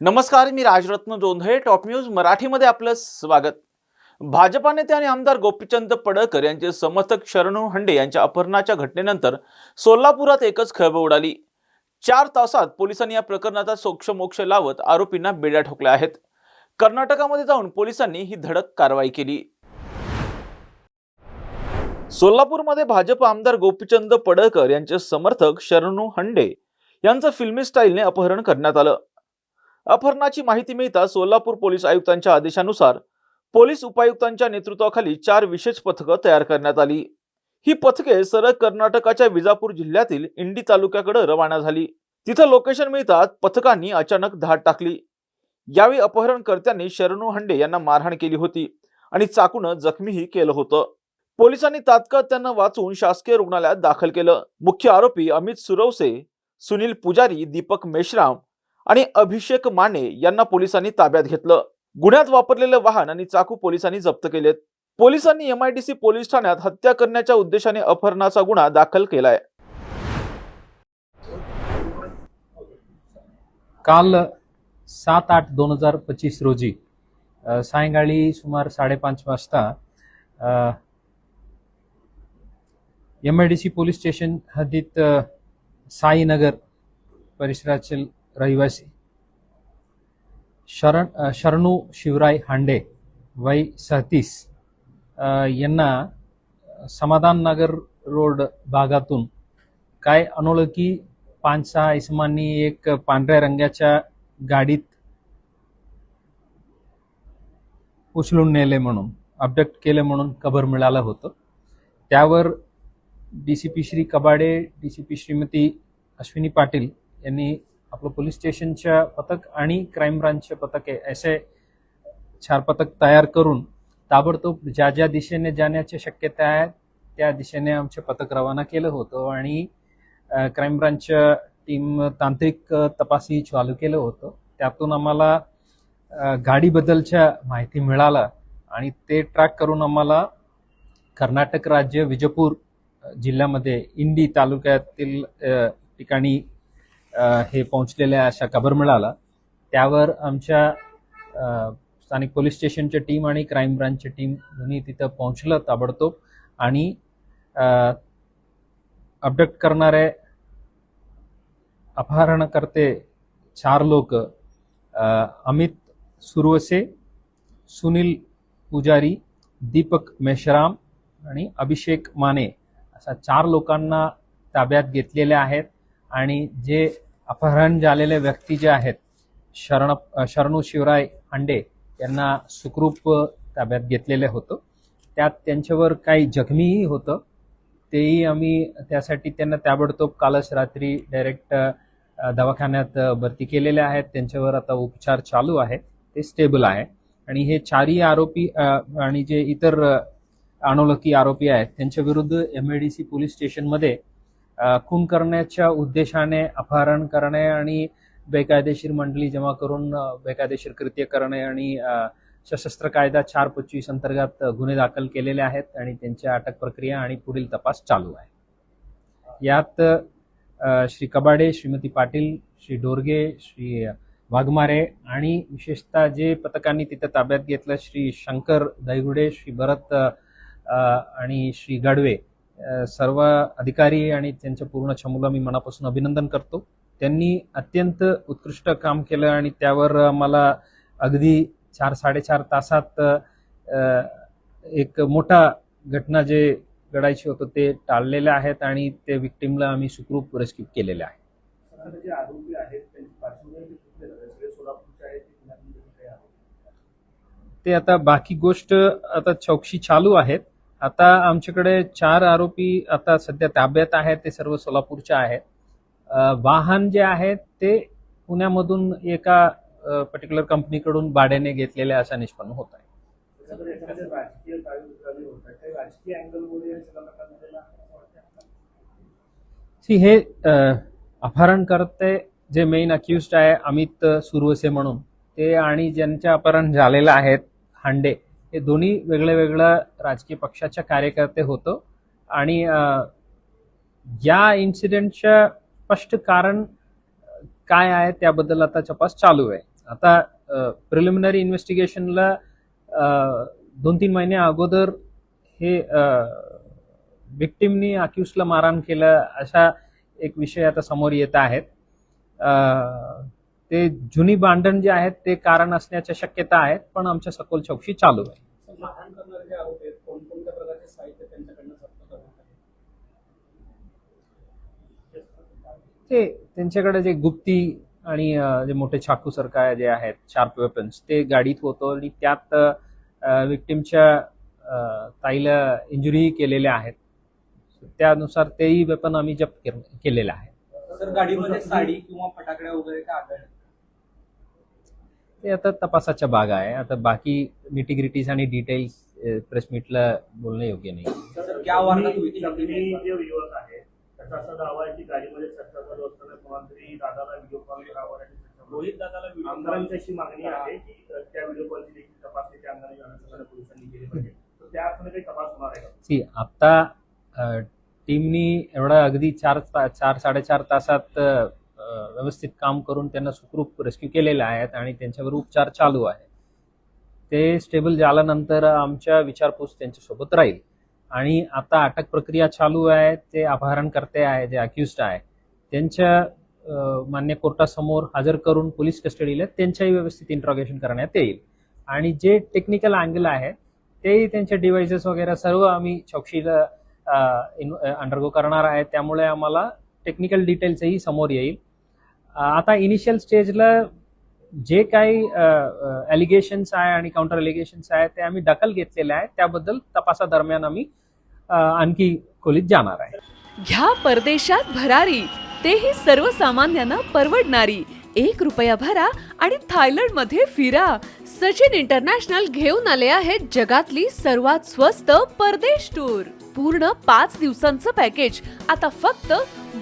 नमस्कार, मी Rajratna Jondhale. Top news मराठीमध्ये आपलं स्वागत. भाजपा नेते आणि आमदार गोपीचंद पडळकर यांचे समर्थक शरणू हंडे यांच्या अपहरणाच्या घटनेनंतर सोलापुरात एकच खळबळ उडाली. 4 तासात पोलिसांनी या प्रकरणाचा सोक्षमोक्ष लावत आरोपींना बेड्या ठोकल्या आहेत. कर्नाटकामध्ये जाऊन पोलिसांनी ही धडक कारवाई केली. सोलापूरमध्ये भाजप आमदार गोपीचंद पडळकर यांचे समर्थक शरणू हंडे यांचं फिल्मी स्टाईलने अपहरण करण्यात आलं. अपहरणाची माहिती मिळताच सोलापूर पोलीस आयुक्तांच्या आदेशानुसार पोलीस उपायुक्तांच्या नेतृत्वाखाली 4 विशेष पथकं तयार करण्यात आली. ही पथके सरळ कर्नाटकाच्या विजापूर जिल्ह्यातील इंडी तालुक्याकडे रवाना झाली. तिथं लोकेशन मिळताच पथकांनी अचानक धाड टाकली. यावेळी अपहरणकर्त्यांनी शरणू हंडे यांना मारहाण केली होती आणि चाकून जखमीही केलं होतं. पोलिसांनी तात्काळ त्यांना वाचवून शासकीय रुग्णालयात दाखल केलं. मुख्य आरोपी अमित सुरवसे, सुनील पुजारी, दीपक मेश्राम आणि अभिषेक माने यांना पोलिसांनी ताब्यात घेतलं. गुन्ह्यात वापरलेले वाहन आणि चाकू पोलिसांनी जप्त केलेत. पोलिसांनी MIDC पोलीस ठाण्यात हत्या करण्याच्या उद्देशाने अपहरणाचा गुन्हा दाखल केलाय. काल 7/8/2025 रोजी सायंकाळी सुमार 5:30 वाजता MIDC पोलीस स्टेशन हद्दीत साईनगर परिसरातील रहिवासी शरणू शिवराय हांडे वय 37 यांना समाधान नगर रोड भागातून काय अनोळखी 5-6 इसमांनी एक पांढऱ्या रंगाच्या गाडीत उचलून नेले म्हणून अबडक्ट केले म्हणून खबर मिळालं होतं. त्यावर DCP श्री कबाडे, DCP श्रीमती अश्विनी पाटील यांनी आपलं पोलीस स्टेशनच्या पथक आणि क्राईम ब्रांचचे पथके असे 4 पथक तयार करून ताबडतोब ज्या ज्या दिशेने जाण्याची शक्यता आहे त्या दिशेने आमचे पथक रवाना केलं होतं आणि क्राईम ब्रांचच्या टीम तांत्रिक तपासही चालू केलं होतं. त्यातून आम्हाला गाडीबद्दलच्या माहिती मिळाला आणि ते ट्रॅक करून आम्हाला कर्नाटक राज्य विजापूर जिल्ह्यामध्ये इंडी तालुक्यातील ठिकाणी हे पोहोचलेल्या अशा खबर मिळाला. त्यावर आमच्या स्थानिक पोलीस स्टेशनच्या टीम आणि क्राईम ब्रांचची टीम दोन्ही तिथं पोहोचलं ताबडतोब आणि अबडक्ट करणारे अपहरणकर्ते 4 लोक अमित सुरवसे, सुनील पुजारी, दीपक मेश्राम आणि अभिषेक माने अशा 4 लोकांना ताब्यात घेतलेले आहेत आणि जे अपहरण झालेले व्यक्ती जे आहेत शरणू शिवराय हांडे यांना सुखरूप ताब्यात घेतलेले होतं. त्यात त्यांच्यावर काही जखमीही होतं. तेही आम्ही त्यासाठी त्यांना ताबडतोब कालच रात्री डायरेक्ट दवाखान्यात भरती केलेले आहेत. त्यांच्यावर आता उपचार चालू आहे, ते स्टेबल आहे. आणि हे 4ही आरोपी आणि जे इतर अनोळखी आरोपी आहेत त्यांच्या विरुद्ध MIDC पोलीस स्टेशनमध्ये खून करण्याच्या उद्देशाने अपहरण करणे आणि बेकायदेशीर मंडळी जमा करून बेकायदेशीर कृत्य करणे आणि सशस्त्र कायदा 425 अंतर्गत गुन्हे दाखल केलेले आहेत आणि त्यांच्या अटक प्रक्रिया आणि पुढील तपास चालू आहे. यात श्री कबाडे, श्रीमती पाटील, श्री डोरगे, श्री वाघमारे आणि विशेषतः जे पथकांनी तिथं ताब्यात घेतलं श्री शंकर दैगुडे, श्री भरत आणि श्री गाडवे सर्व अधिकारी आणि त्यांच्या पूर्ण चमूला मी मनापासून अभिनंदन करतो. त्यांनी अत्यंत उत्कृष्ट काम केलं आणि त्यावर मला अगदी 4-4.5 तासात एक मोठा घटना जे घडायची होतं ते टाळलेले आहेत आणि ते विक्टिमला आम्ही सुखरूप रेस्क्यू केलेले आहे. ते आता बाकी गोष्ट आता चौकशी चालू आहेत. आता आमच्याकडे 4 आरोपी आता सध्या ताब्यात आहेत. ते सर्व सोलापूरचे आहेत. वाहन जे आहेत ते पुण्यामधून एका पर्टिक्युलर कंपनीकडून भाड्याने घेतलेले असा निष्पन्न होत आहे. हे अपहरणकर्ते जे मेन अक्युज्ड आहे अमित सुरवसे म्हणून ते आणि ज्यांचे अपहरण झालेलं आहेत हांडे हे दोन्ही वेगळ्या राजकीय पक्षाच्या कार्यकर्ते होतो आणि या इन्सिडेंटचं स्पष्ट कारण काय आहे त्याबद्दल आता तपास चालू आहे. आता प्रिलिमिनरी इन्व्हेस्टिगेशनला 2-3 महिने अगोदर हे विक्टिमनी अक्यूजला मारहाण केलं अशा एक विषय आता समोर येत आहेत. ते जुनी भांडण जे आहेत ते कारण असण्याच्या शक्यता आहेत, पण आमच्या सखोल चौकशी चालू आहे. मारहाण करणारे जे आरोपी आहेत कोणकोणत्या प्रकारचे साहित्य त्यांच्याकडनं जप्त करण्यात आले? ते त्यांच्याकडे जे गुप्ती आणि जे मोठे चाकू सारखा जे आहेत शार्प वेपन्स ते गाडीत होतो आणि त्यात विक्टिमच्या ताईला इंजुरी केलेल्या आहेत. त्यानुसार तेही वेपन आम्ही जप्त केलेलं आहे. सर, गाडीमध्ये साडी किंवा फटाकड्या वगैरे काय आढळले? ते आता तपासाच्या भाग आहे. आता बाकी निटिग्रिटीज आणि डिटेल्स प्रेस मीटला बोलणं योग्य नाही. सर, क्या वारदात हुई थी? जे युवक आहे त्याचा असा दावा आहे की गाडीमध्ये चर्चा चालू असताना कोणतरी दादाला व्हिडिओ कॉल करावा रोहित दादाला आमदारांची अशी मागणी आहे की त्या व्हिडिओ कॉलची देखील तपासणी त्या अंगाने पोलिसांनी केली पाहिजे. तर त्या अर्थाने काही तपास होणार आहे का? आता टीमनी एवढा अगदी 4-4.5 तासात व्यवस्थित काम करून त्यांना सुखरूप रेस्क्यू केलेले आहेत आणि त्यांच्यावर उपचार चालू आहे. ते स्टेबल झाल्यानंतर आमच्या विचारपूस त्यांच्यासोबत राहील आणि आता अटक प्रक्रिया चालू आहे. ते अपहरणकर्ते आहे जे अक्युज्ड आहे त्यांच्या मान्य कोर्टासमोर हजर करून पोलीस कस्टडीला त्यांच्याही व्यवस्थित इंट्रॉगेशन करण्यात येईल आणि जे टेक्निकल अँगल आहे तेही त्यांचे डिव्हाइसेस वगैरे सर्व आम्ही चौकशीला अंडरगो करणार आहे. त्यामुळे आम्हाला टेक्निकल डिटेल्सही समोर येईल. आता इनिशियल स्टेजला जे काही एलिगेशन्स आहे आणि काउंटर एलिगेशन्स आहे ते आम्ही दखल घेतलेले आहे. त्याबद्दल तपासादरम्यान आम्ही आणखी खोलीत जाणार आहे. घ्या परदेशात भरारी, तेही सर्वसामान्यांना परवडणारी. 1 रुपया भरा आणि थायलंड मध्ये फिरा. सचिन इंटरनॅशनल घेऊन आले आहेत जगातली सर्वात स्वस्त परदेश टूर. पूर्ण 5 दिवसांचं पॅकेज आता फक्त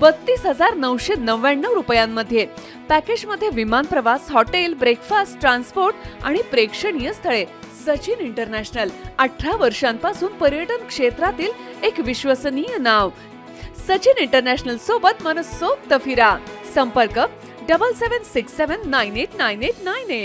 32,999 रुपयांमध्ये. पॅकेजमध्ये विमान प्रवास, हॉटेल, ब्रेकफास्ट, ट्रान्सपोर्ट आणि प्रेक्षणीय स्थळे. सचिन इंटरनॅशनल 18 वर्षांपासून पर्यटन क्षेत्रातील एक विश्वसनीय नाव. सचिन इंटरनॅशनल सोबत मनसोक्त फिरा. संपर्क 7767989898.